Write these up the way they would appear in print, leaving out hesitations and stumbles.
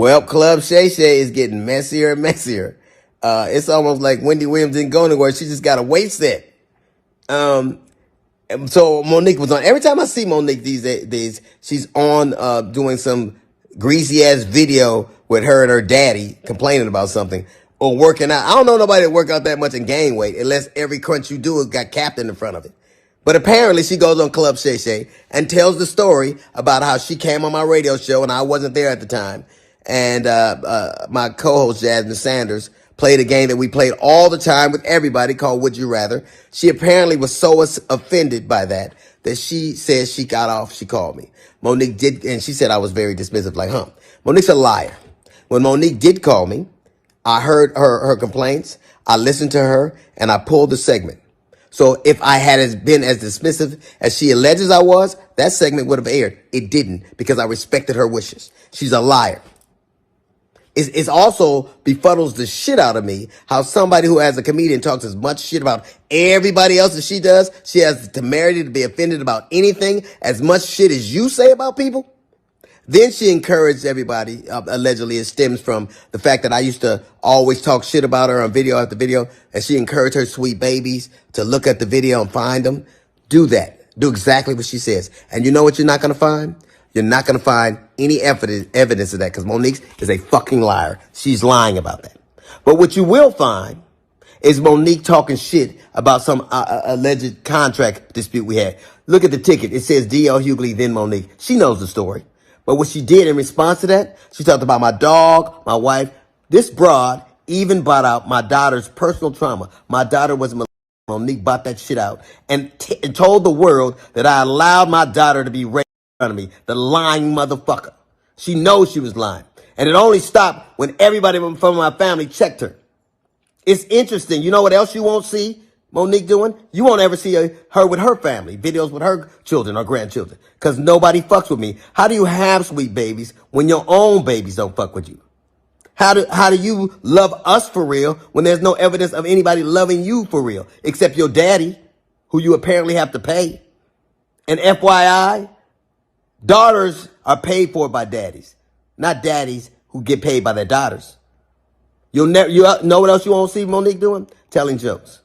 Well, Club Shay Shay is getting messier and messier. It's almost like Wendy Williams didn't go anywhere. She just got a weight set. Um, so Monique was on. Every time I see Monique these days, she's on doing some greasy ass video with her and her daddy complaining about something or working out. I don't know nobody that work out that much and gain weight unless every crunch you do has got Captain in front of it. But apparently she goes on Club Shay Shay and tells the story about how she came on my radio show and I wasn't there at the time. And my co-host Jasmine Sanders played a game that we played all the time with everybody called Would You Rather. She apparently was so offended by that she says she got off. She called me. Monique did, and she said I was very dismissive, like, Monique's a liar. When Monique did call me, I heard her complaints. I listened to her and I pulled the segment. So if I had been as dismissive as she alleges I was, that segment would have aired. It didn't because I respected her wishes. She's a liar. It's also befuddles the shit out of me how somebody who as a comedian talks as much shit about everybody else as she does, she has the temerity to be offended about anything as much shit as you say about people. Then she encouraged everybody, allegedly it stems from the fact that I used to always talk shit about her on video after video, and she encouraged her sweet babies to look at the video and find them. Do that. Do exactly what she says. And you know what you're not going to find? You're not going to find any evidence of that because Monique is a fucking liar. She's lying about that. But what you will find is Monique talking shit about some alleged contract dispute we had. Look at the ticket. It says D.L. Hughley, then Monique. She knows the story. But what she did in response to that, she talked about my dog, my wife. This broad even brought out my daughter's personal trauma. My daughter was molested. Monique bought that shit out and told the world that I allowed my daughter to be raped in front of me. The lying motherfucker. She knows she was lying. And it only stopped when everybody from my family checked her. It's interesting. You know what else you won't see Monique doing? You won't ever see her with her family, videos with her children or grandchildren, because nobody fucks with me. How do you have sweet babies when your own babies don't fuck with you? How do you love us for real when there's no evidence of anybody loving you for real, except your daddy, who you apparently have to pay? And FYI, daughters are paid for by daddies, not daddies who get paid by their daughters. You know what else you won't see Monique doing? Telling jokes.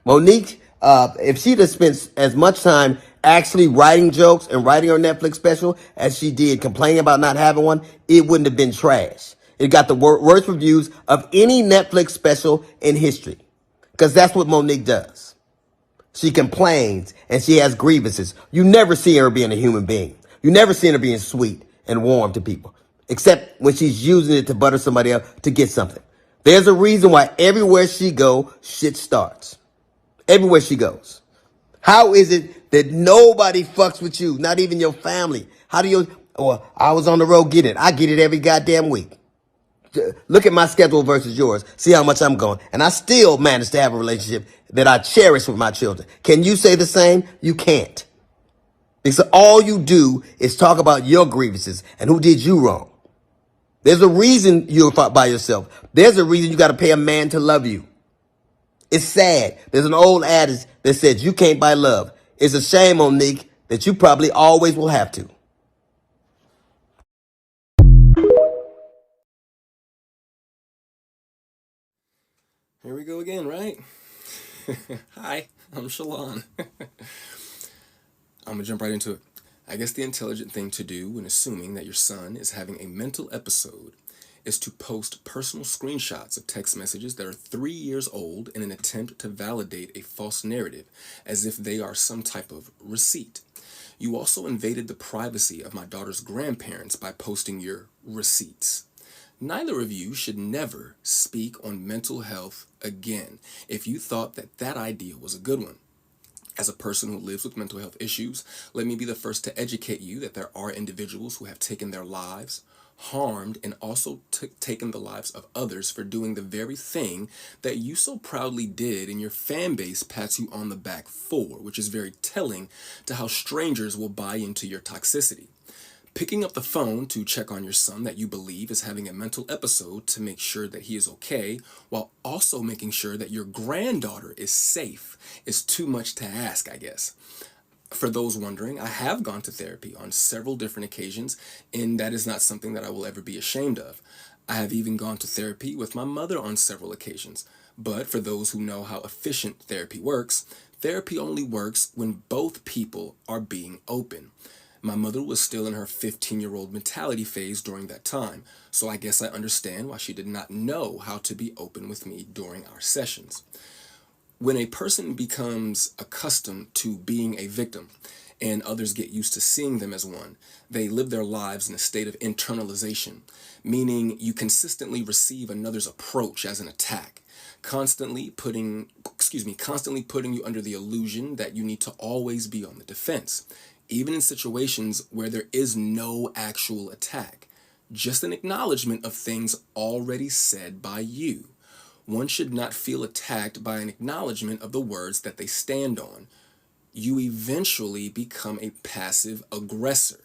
Monique, if she'd have spent as much time actually writing jokes and writing her Netflix special as she did complaining about not having one, it wouldn't have been trash. It got the worst reviews of any Netflix special in history. Because that's what Monique does. She complains and she has grievances. You never see her being a human being. You never see her being sweet and warm to people. Except when she's using it to butter somebody up to get something. There's a reason why everywhere she goes, shit starts. Everywhere she goes. How is it that nobody fucks with you? Not even your family. How do you, I was on the road getting it. I get it every goddamn week. Look at my schedule versus yours. See how much I'm going. And I still manage to have a relationship that I cherish with my children. Can you say the same? You can't. Because all you do is talk about your grievances and who did you wrong. There's a reason you're by yourself. There's a reason you got to pay a man to love you. It's sad. There's an old adage that says you can't buy love. It's a shame, Monique, that you probably always will have to. Here we go again, right? Hi, I'm Shalon. I'm gonna jump right into it. I guess the intelligent thing to do when assuming that your son is having a mental episode is to post personal screenshots of text messages that are 3 years old in an attempt to validate a false narrative, as if they are some type of receipt. You also invaded the privacy of my daughter's grandparents by posting your receipts. Neither of you should never speak on mental health again if you thought that that idea was a good one. As a person who lives with mental health issues, let me be the first to educate you that there are individuals who have taken their lives, harmed, and also taken the lives of others for doing the very thing that you so proudly did and your fan base pats you on the back for, which is very telling to how strangers will buy into your toxicity. Picking up the phone to check on your son that you believe is having a mental episode to make sure that he is okay, while also making sure that your granddaughter is safe, is too much to ask, I guess. For those wondering, I have gone to therapy on several different occasions, and that is not something that I will ever be ashamed of. I have even gone to therapy with my mother on several occasions. But for those who know how efficient therapy only works when both people are being open. My mother was still in her 15-year-old mentality phase during that time, so I guess I understand why she did not know how to be open with me during our sessions. When a person becomes accustomed to being a victim and others get used to seeing them as one, they live their lives in a state of internalization, meaning you consistently receive another's approach as an attack, constantly putting you under the illusion that you need to always be on the defense, even in situations where there is no actual attack, just an acknowledgement of things already said by you. One should not feel attacked by an acknowledgement of the words that they stand on. You eventually become a passive aggressor.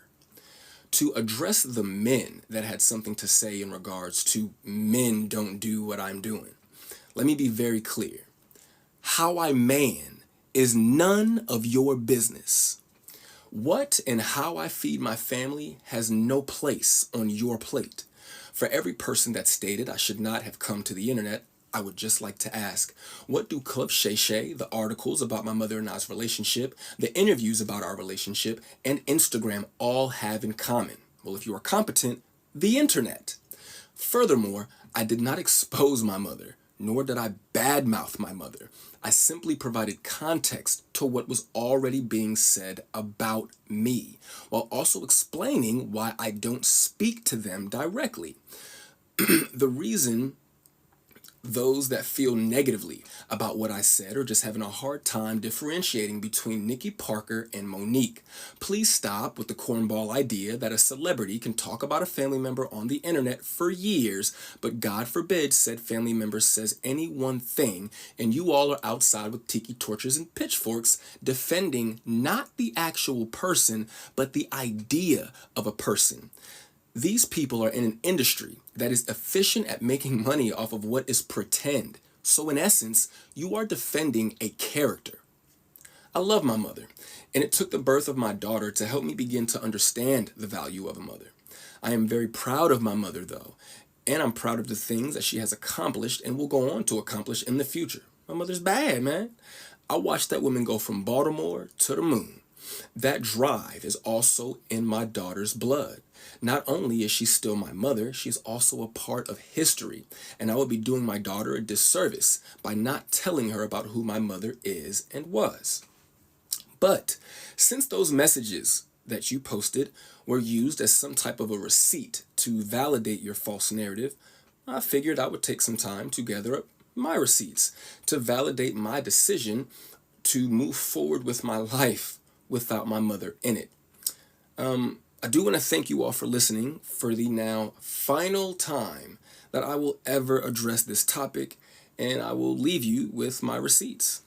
To address the men that had something to say in regards to men don't do what I'm doing, let me be very clear. How I man is none of your business. What and how I feed my family has no place on your plate. For every person that stated I should not have come to the internet, I would just like to ask, what do Club Shay Shay, the articles about my mother and I's relationship, the interviews about our relationship, and Instagram all have in common? Well, if you are competent, the internet. Furthermore, I did not expose my mother, nor did I badmouth my mother. I simply provided context to what was already being said about me, while also explaining why I don't speak to them directly. The reason those that feel negatively about what I said are just having a hard time differentiating between Nikki Parker and Monique. Please stop with the cornball idea that a celebrity can talk about a family member on the internet for years, but God forbid said family member says any one thing, and you all are outside with tiki torches and pitchforks defending not the actual person, but the idea of a person. These people are in an industry that is efficient at making money off of what is pretend. So in essence, you are defending a character. I love my mother, and it took the birth of my daughter to help me begin to understand the value of a mother. I am very proud of my mother, though, and I'm proud of the things that she has accomplished and will go on to accomplish in the future. My mother's bad, man. I watched that woman go from Baltimore to the moon. That drive is also in my daughter's blood. Not only is she still my mother, she's also a part of history, and I would be doing my daughter a disservice by not telling her about who my mother is and was. But since those messages that you posted were used as some type of a receipt to validate your false narrative, I figured I would take some time to gather up my receipts to validate my decision to move forward with my life without my mother in it. I do want to thank you all for listening for the now final time that I will ever address this topic, and I will leave you with my receipts.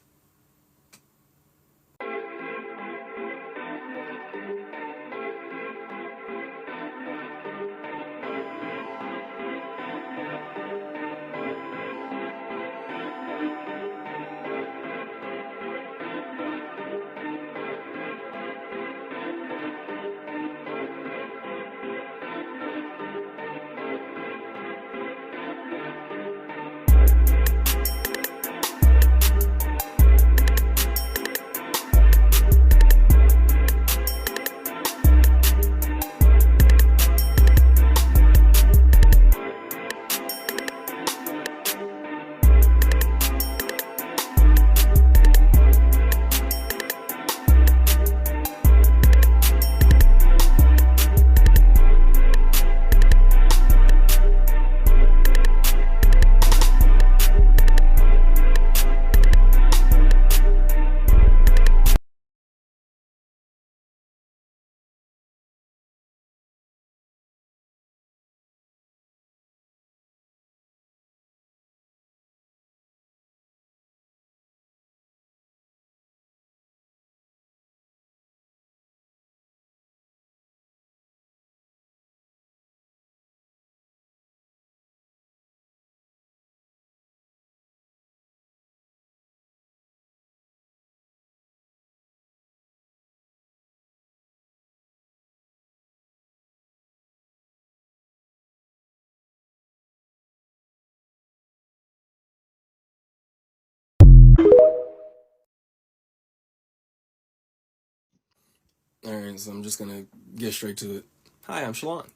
All right, so I'm just going to get straight to it. Hi, I'm Shalon.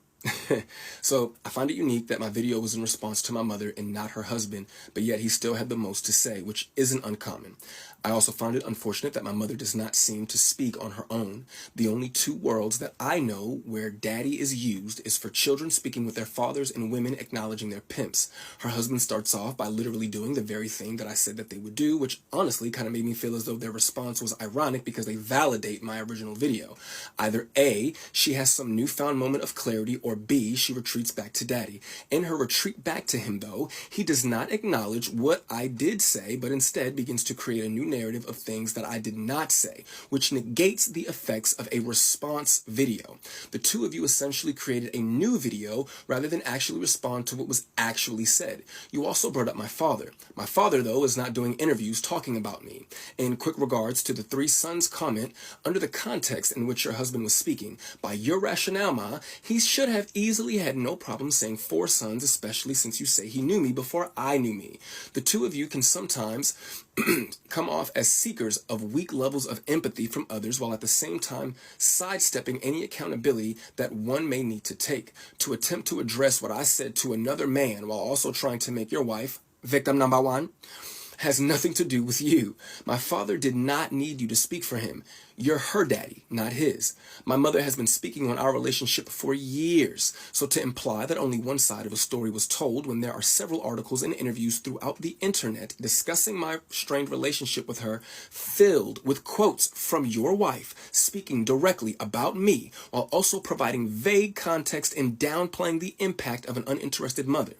So I find it unique that my video was in response to my mother and not her husband, but yet he still had the most to say, which isn't uncommon. I also find it unfortunate that my mother does not seem to speak on her own. The only two worlds that I know where daddy is used is for children speaking with their fathers and women acknowledging their pimps. Her husband starts off by literally doing the very thing that I said that they would do, which honestly kind of made me feel as though their response was ironic because they validate my original video. Either A, she has some newfound moment of clarity, or B, she retreats back to daddy. In her retreat back to him, though, he does not acknowledge what I did say, but instead begins to create a new narrative of things that I did not say, which negates the effects of a response video. The two of you essentially created a new video rather than actually respond to what was actually said. You also brought up my father. My father, though, is not doing interviews talking about me. In quick regards to the three sons comment, under the context in which your husband was speaking, by your rationale, Ma, he should have easily had no problem saying 4 sons, especially since you say he knew me before I knew me. The two of you can sometimes come off as seekers of weak levels of empathy from others while at the same time sidestepping any accountability that one may need to take. To attempt to address what I said to another man while also trying to make your wife victim number 1 has nothing to do with you. My father did not need you to speak for him. You're her daddy, not his. My mother has been speaking on our relationship for years, so to imply that only one side of a story was told when there are several articles and interviews throughout the internet discussing my strained relationship with her, filled with quotes from your wife speaking directly about me, while also providing vague context and downplaying the impact of an uninterested mother.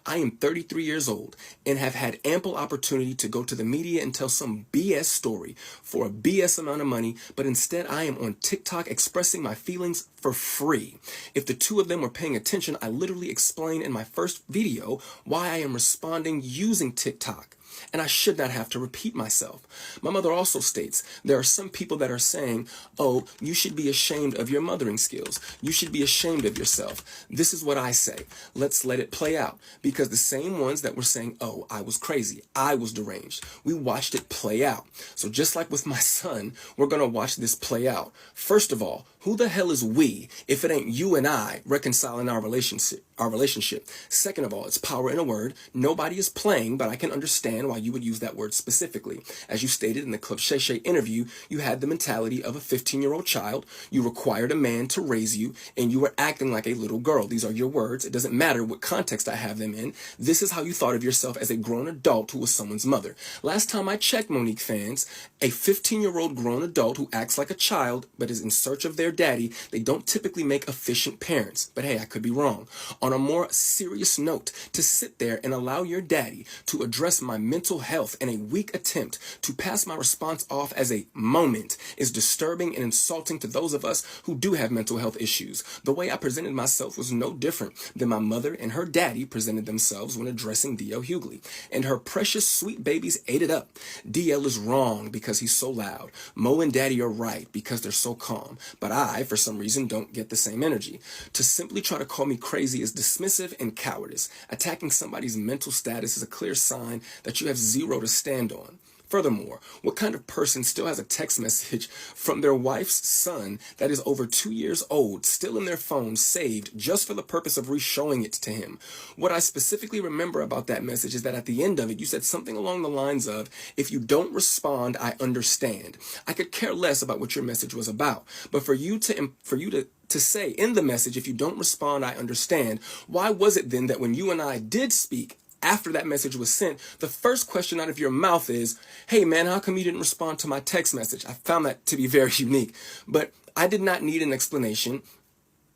I am 33 years old and have had ample opportunity to go to the media and tell some BS story for a BS amount of money, but instead I am on TikTok expressing my feelings for free. If the two of them were paying attention, I literally explained in my first video why I am responding using TikTok. And I should not have to repeat myself. My mother also states there are some people that are saying, oh, you should be ashamed of your mothering skills. You should be ashamed of yourself. This is what I say. Let's let it play out. Because the same ones that were saying, oh, I was crazy, I was deranged, we watched it play out. So just like with my son, we're going to watch this play out. First of all, who the hell is we if it ain't you and I reconciling our relationship? Second of all, it's power in a word. Nobody is playing, but I can understand why you would use that word specifically. As you stated in the Club Shay Shay interview, you had the mentality of a 15-year-old child. You required a man to raise you, and you were acting like a little girl. These are your words. It doesn't matter what context I have them in. This is how you thought of yourself as a grown adult who was someone's mother. Last time I checked, Monique fans, a 15-year-old grown adult who acts like a child but is in search of their daddy, they don't typically make efficient parents. But hey, I could be wrong. On a more serious note, to sit there and allow your daddy to address my mental health in a weak attempt to pass my response off as a moment is disturbing and insulting to those of us who do have mental health issues. The way I presented myself was no different than my mother and her daddy presented themselves when addressing D.L. Hughley. And her precious sweet babies ate it up. D.L. is wrong because he's so loud. Mo and daddy are right because they're so calm. But I, for some reason, don't get the same energy. To simply try to call me crazy is dismissive and cowardice. Attacking somebody's mental status is a clear sign that you have zero to stand on. Furthermore, what kind of person still has a text message from their wife's son that is over 2 years old, still in their phone, saved just for the purpose of re-showing it to him? What I specifically remember about that message is that at the end of it, you said something along the lines of, if you don't respond, I understand. I could care less about what your message was about, but for you to say in the message, if you don't respond, I understand, why was it then that when you and I did speak, after that message was sent, the first question out of your mouth is, hey man, how come you didn't respond to my text message? I found that to be very unique, but I did not need an explanation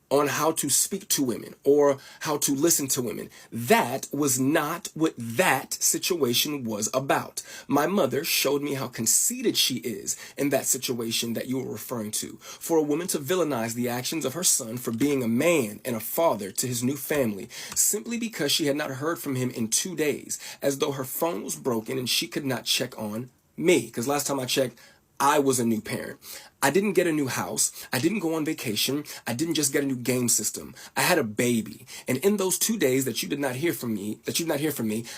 on how to speak to women or how to listen to women. That was not what that situation was about. My mother showed me how conceited she is in that situation that you were referring to. For a woman to villainize the actions of her son for being a man and a father to his new family simply because she had not heard from him in 2 days, as though her phone was broken and she could not check on me. Because last time I checked, I was a new parent. I didn't get a new house. I didn't go on vacation. I didn't just get a new game system. I had a baby. And in those 2 days that you did not hear from me,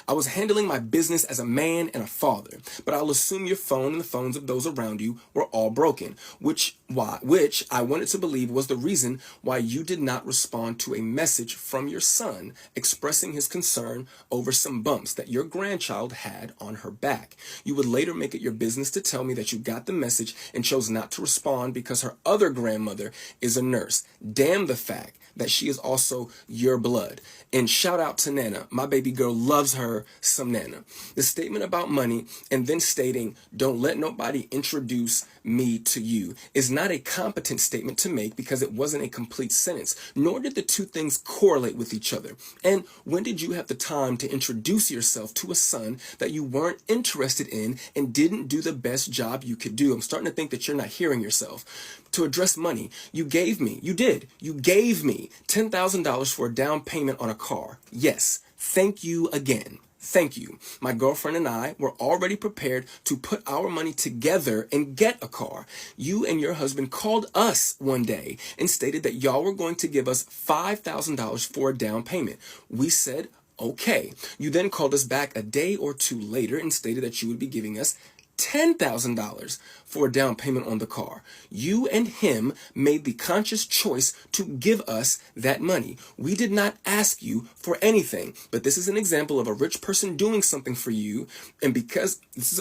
I was handling my business as a man and a father. But I'll assume your phone and the phones of those around you were all broken, which I wanted to believe was the reason why you did not respond to a message from your son expressing his concern over some bumps that your grandchild had on her back. You would later make it your business to tell me that you got the message and chose not to respond because her other grandmother is a nurse. Damn the fact that she is also your blood. And shout out to Nana. My baby girl loves her some Nana. The statement about money and then stating, don't let nobody introduce me to you, is not a competent statement to make because it wasn't a complete sentence, nor did the two things correlate with each other. And when did you have the time to introduce yourself to a son that you weren't interested in and didn't do the best job you could do? I'm starting to think that you're not hearing yourself. To address money, you gave me $10,000 for a down payment on a car. Yes, thank you again. Thank you. My girlfriend and I were already prepared to put our money together and get a car. You and your husband called us one day and stated that y'all were going to give us $5,000 for a down payment. We said, okay. You then called us back a day or two later and stated that you would be giving us $10,000 for a down payment on the car. You and him made the conscious choice to give us that money. We did not ask you for anything, but this is an example of a rich person doing something for you. And because this is,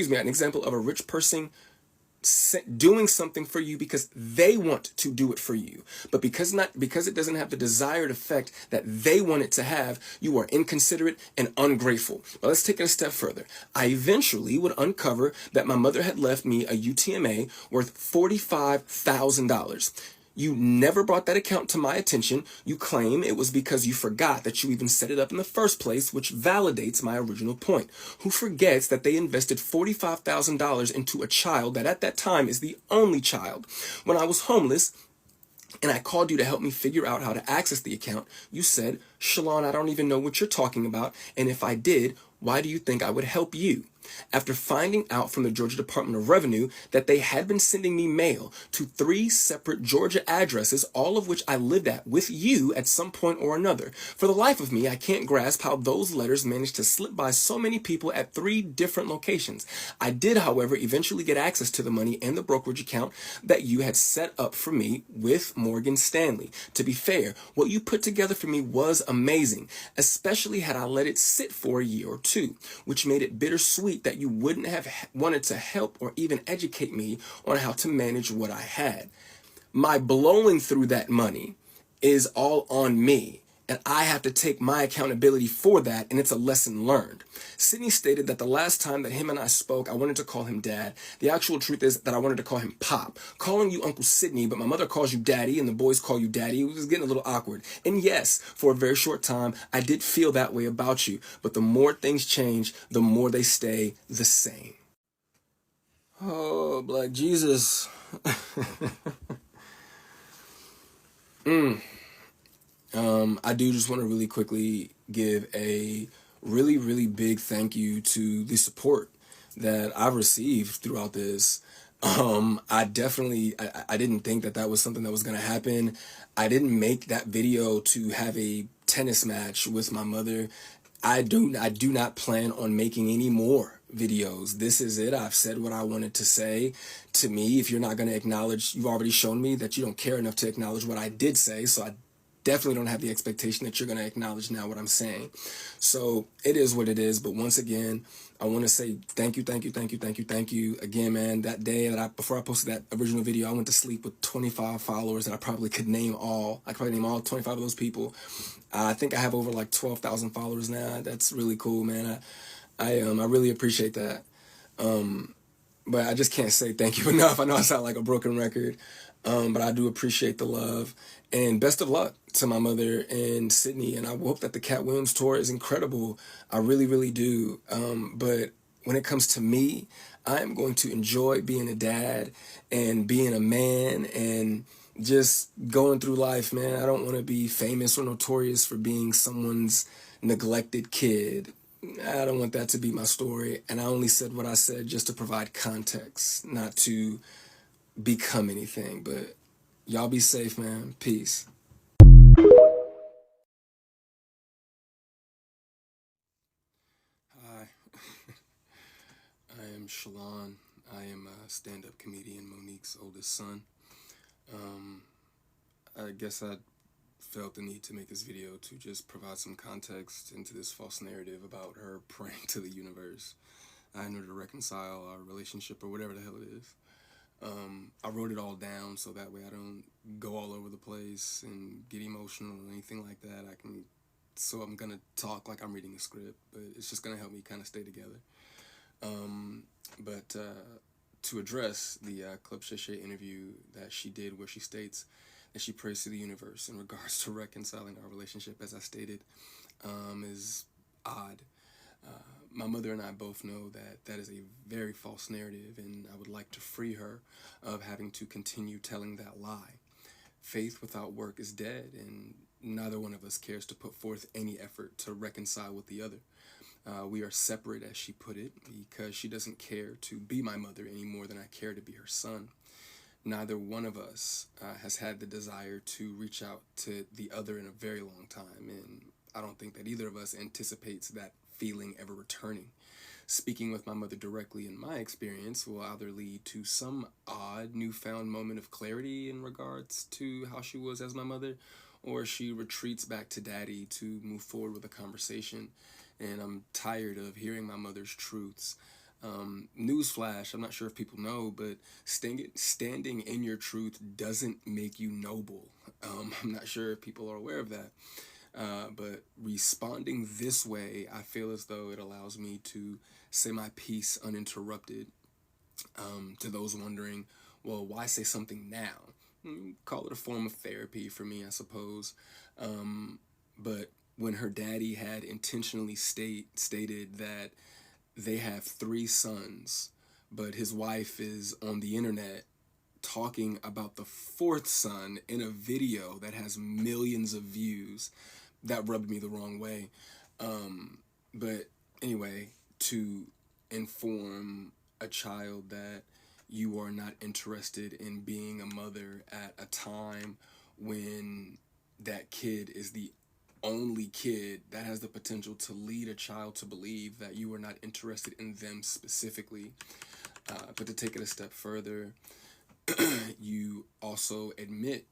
an example of a rich person doing something for you because they want to do it for you, but because it doesn't have the desired effect that they want it to have, you are inconsiderate and ungrateful. But let's take it a step further. I eventually would uncover that my mother had left me a UTMA worth $45,000. You never brought that account to my attention. You claim it was because you forgot that you even set it up in the first place, which validates my original point. Who forgets that they invested $45,000 into a child that at that time is the only child? When I was homeless and I called you to help me figure out how to access the account, you said, Shalon, I don't even know what you're talking about. And if I did, why do you think I would help you? After finding out from the Georgia Department of Revenue that they had been sending me mail to 3 separate Georgia addresses, all of which I lived at with you at some point or another. For the life of me, I can't grasp how those letters managed to slip by so many people at 3 different locations. I did, however, eventually get access to the money and the brokerage account that you had set up for me with Morgan Stanley. To be fair, what you put together for me was amazing, especially had I let it sit for a year or two, which made it bittersweet that you wouldn't have wanted to help or even educate me on how to manage what I had. My blowing through that money is all on me, and I have to take my accountability for that, and it's a lesson learned. Sydney stated that the last time that him and I spoke, I wanted to call him Dad. The actual truth is that I wanted to call him Pop. Calling you Uncle Sydney, but my mother calls you Daddy, and the boys call you Daddy. It was getting a little awkward. And yes, for a very short time, I did feel that way about you, but the more things change, the more they stay the same. Oh, Black Jesus. I do just want to really quickly give a really, really big thank you to the support that I've received throughout this. I didn't think that that was something that was going to happen. I didn't make that video to have a tennis match with my mother. I do not plan on making any more videos. This is it. I've said what I wanted to say. To me, if you're not going to acknowledge, you've already shown me that you don't care enough to acknowledge what I did say. So I definitely don't have the expectation that you're going to acknowledge now what I'm saying. So it is what it is. But once again, I want to say thank you again, man. That day that before I posted that original video, I went to sleep with 25 followers that I probably could name all. I could probably name all 25 of those people. I think I have over like 12,000 followers now. That's really cool, man. I really appreciate that. But I just can't say thank you enough. I know I sound like a broken record, but I do appreciate the love. And best of luck to my mother and Sydney. And I hope that the Cat Williams tour is incredible. I really, really do. But when it comes to me, I am going to enjoy being a dad and being a man and just going through life, man. I don't want to be famous or notorious for being someone's neglected kid. I don't want that to be my story, and I only said what I said just to provide context, not to become anything. But y'all be safe, man. Peace. Hi, I am Shalon. I am a stand-up comedian, Monique's oldest son. Um, I guess I felt the need to make this video to just provide some context into this false narrative about her praying to the universe in order to reconcile our relationship or whatever the hell it is. I wrote it all down so that way I don't go all over the place and get emotional or anything like that. So I'm gonna talk like I'm reading a script, but it's just gonna help me kind of stay together. But to address the Club Shay Shay interview that she did, where she states that she prays to the universe in regards to reconciling our relationship, as I stated, is odd. My mother and I both know that that is a very false narrative, and I would like to free her of having to continue telling that lie. Faith without work is dead, and neither one of us cares to put forth any effort to reconcile with the other. We are separate, as she put it, because she doesn't care to be my mother any more than I care to be her son. Neither one of us has had the desire to reach out to the other in a very long time, and I don't think that either of us anticipates that feeling ever returning. Speaking with my mother directly, in my experience, will either lead to some odd newfound moment of clarity in regards to how she was as my mother, or she retreats back to daddy to move forward with a conversation. And I'm tired of hearing my mother's truths. Newsflash, I'm not sure if people know, but standing in your truth doesn't make you noble. I'm not sure if people are aware of that. But responding this way, I feel as though it allows me to say my piece uninterrupted. To those wondering, well, why say something now? Call it a form of therapy for me, I suppose. But when her daddy had intentionally stated that they have three sons, but his wife is on the internet talking about the fourth son in a video that has millions of views, that rubbed me the wrong way. But anyway, to inform a child that you are not interested in being a mother at a time when that kid is the only kid that has the potential to lead a child to believe that you are not interested in them specifically. But to take it a step further, you also admit,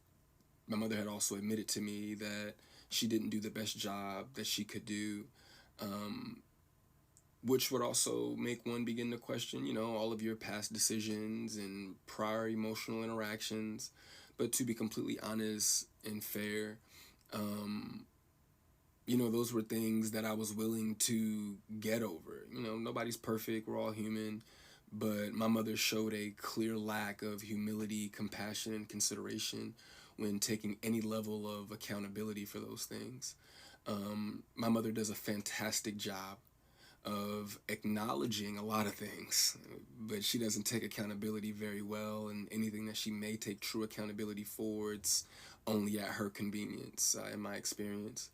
my mother had also admitted to me that she didn't do the best job that she could do, which would also make one begin to question, all of your past decisions and prior emotional interactions. But to be completely honest and fair, those were things that I was willing to get over. Nobody's perfect, we're all human. But my mother showed a clear lack of humility, compassion, and consideration when taking any level of accountability for those things. My mother does a fantastic job of acknowledging a lot of things, but she doesn't take accountability very well, and anything that she may take true accountability for, it's only at her convenience, in my experience.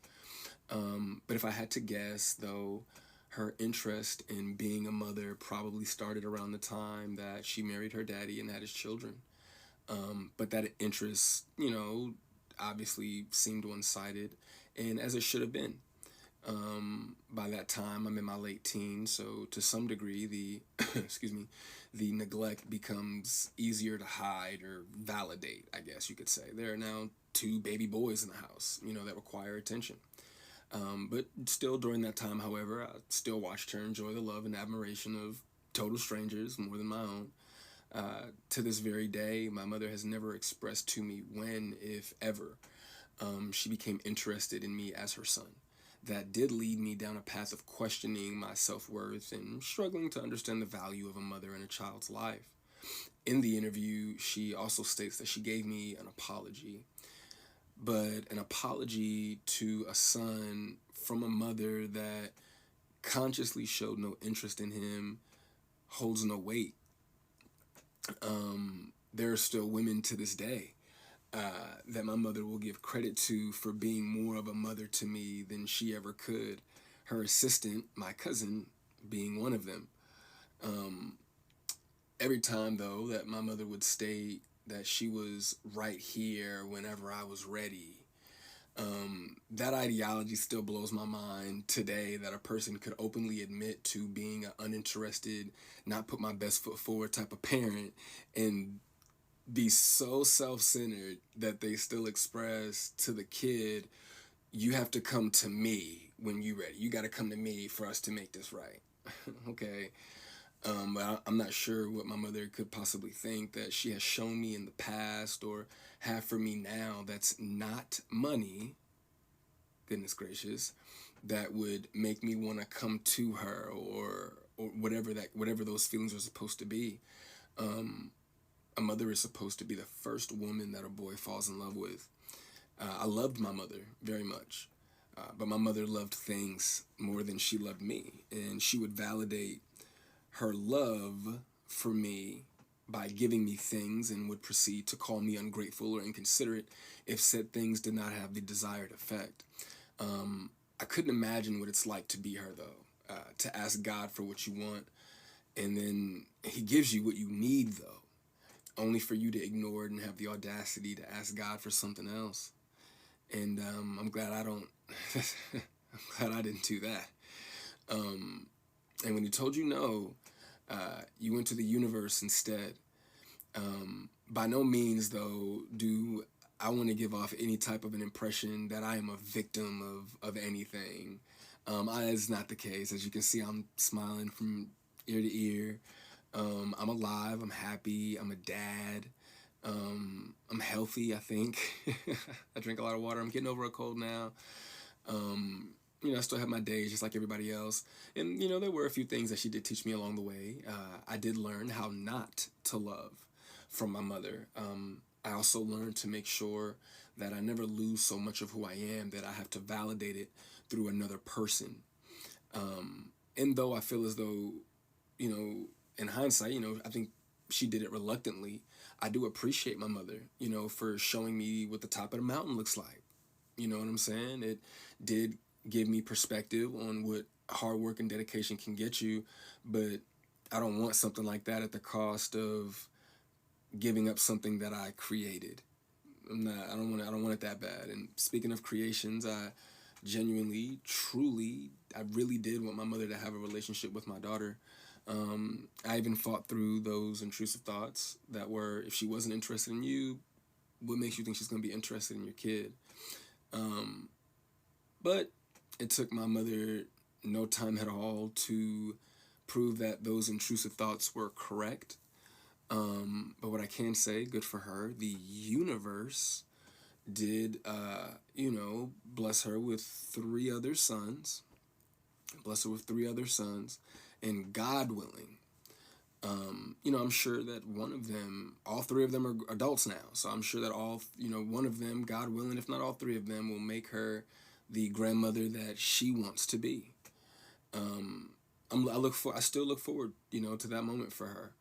But if I had to guess, though, her interest in being a mother probably started around the time that she married her daddy and had his children. But that interest, obviously seemed one-sided, and as it should have been. By that time, I'm in my late teens, so to some degree, the excuse me, the neglect becomes easier to hide or validate, I guess you could say. There are now two baby boys in the house, that require attention. But still, during that time, however, I still watched her enjoy the love and admiration of total strangers more than my own. To this very day, my mother has never expressed to me when, if ever, she became interested in me as her son. That did lead me down a path of questioning my self-worth and struggling to understand the value of a mother in a child's life. In the interview, she also states that she gave me an apology, but an apology to a son from a mother that consciously showed no interest in him holds no weight. There are still women to this day that my mother will give credit to for being more of a mother to me than she ever could. her assistant, my cousin, being one of them. Every time, though, that my mother would state that she was right here whenever I was ready, that ideology still blows my mind today, that a person could openly admit to being an uninterested, not put my best foot forward type of parent and be so self-centered that they still express to the kid, you have to come to me when you ready. You got to come to me for us to make this right. Okay. But I'm not sure what my mother could possibly think that she has shown me in the past or have for me now that's not money, goodness gracious, that would make me want to come to her, or whatever those feelings are supposed to be. A mother is supposed to be the first woman that a boy falls in love with. I loved my mother very much, but my mother loved things more than she loved me, and she would validate her love for me by giving me things and would proceed to call me ungrateful or inconsiderate if said things did not have the desired effect. I couldn't imagine what it's like to be her, though, to ask God for what you want, and then He gives you what you need, though, only for you to ignore it and have the audacity to ask God for something else. And I'm glad I don't. I'm glad I didn't do that. And when He told you no, you went to the universe instead. By no means, though, do I want to give off any type of an impression that I am a victim of anything. That is not the case. As you can see, I'm smiling from ear to ear. I'm alive. I'm happy. I'm a dad. I'm healthy, I think. I drink a lot of water. I'm getting over a cold now. I still have my days just like everybody else. And, there were a few things that she did teach me along the way. I did learn how not to love from my mother. I also learned to make sure that I never lose so much of who I am that I have to validate it through another person. And though I feel as though, in hindsight, I think she did it reluctantly, I do appreciate my mother, for showing me what the top of the mountain looks like. You know what I'm saying? It did give me perspective on what hard work and dedication can get you, but I don't want something like that at the cost of giving up something that I created. I don't want it that bad. And speaking of creations, I genuinely, truly, I really did want my mother to have a relationship with my daughter. I even fought through those intrusive thoughts that were, if she wasn't interested in you, what makes you think she's going to be interested in your kid? But it took my mother no time at all to prove that those intrusive thoughts were correct. But what I can say, good for her, the universe did, bless her with three other sons. Bless her with three other sons. And God willing, I'm sure that one of them, all three of them are adults now. So I'm sure that one of them, God willing, if not all three of them, will make her the grandmother that she wants to be. I still look forward, to that moment for her.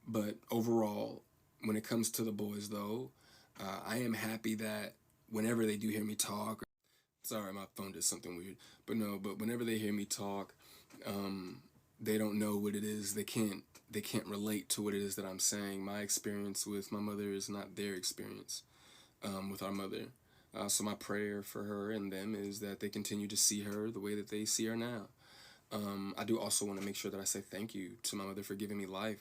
But overall, when it comes to the boys, though, I am happy that whenever they do hear me talk, sorry, my phone did something weird, but whenever they hear me talk, they don't know what it is. They can't relate to what it is that I'm saying. My experience with my mother is not their experience with our mother. So my prayer for her and them is that they continue to see her the way that they see her now. I do also want to make sure that I say thank you to my mother for giving me life.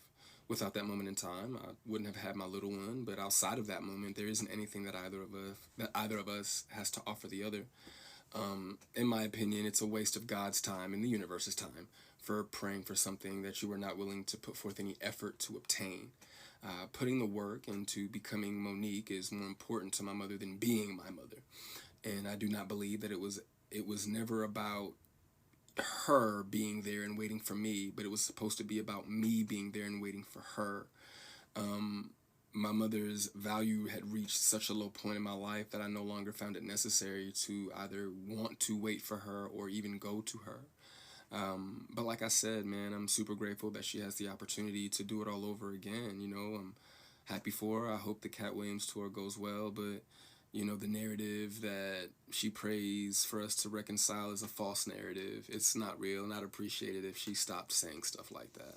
Without that moment in time, I wouldn't have had my little one. But outside of that moment, there isn't anything that either of us has to offer the other. In my opinion, it's a waste of God's time and the universe's time for praying for something that you are not willing to put forth any effort to obtain. Putting the work into becoming Monique is more important to my mother than being my mother. And I do not believe that it was never about her being there and waiting for me, but it was supposed to be about me being there and waiting for her. My mother's value had reached such a low point in my life that I no longer found it necessary to either want to wait for her or even go to her. But like I said, man, I'm super grateful that she has the opportunity to do it all over again. I'm happy for her. I hope the Cat Williams tour goes well, but You know, the narrative that she prays for us to reconcile is a false narrative. It's not real, and I'd appreciate it if she stopped saying stuff like that.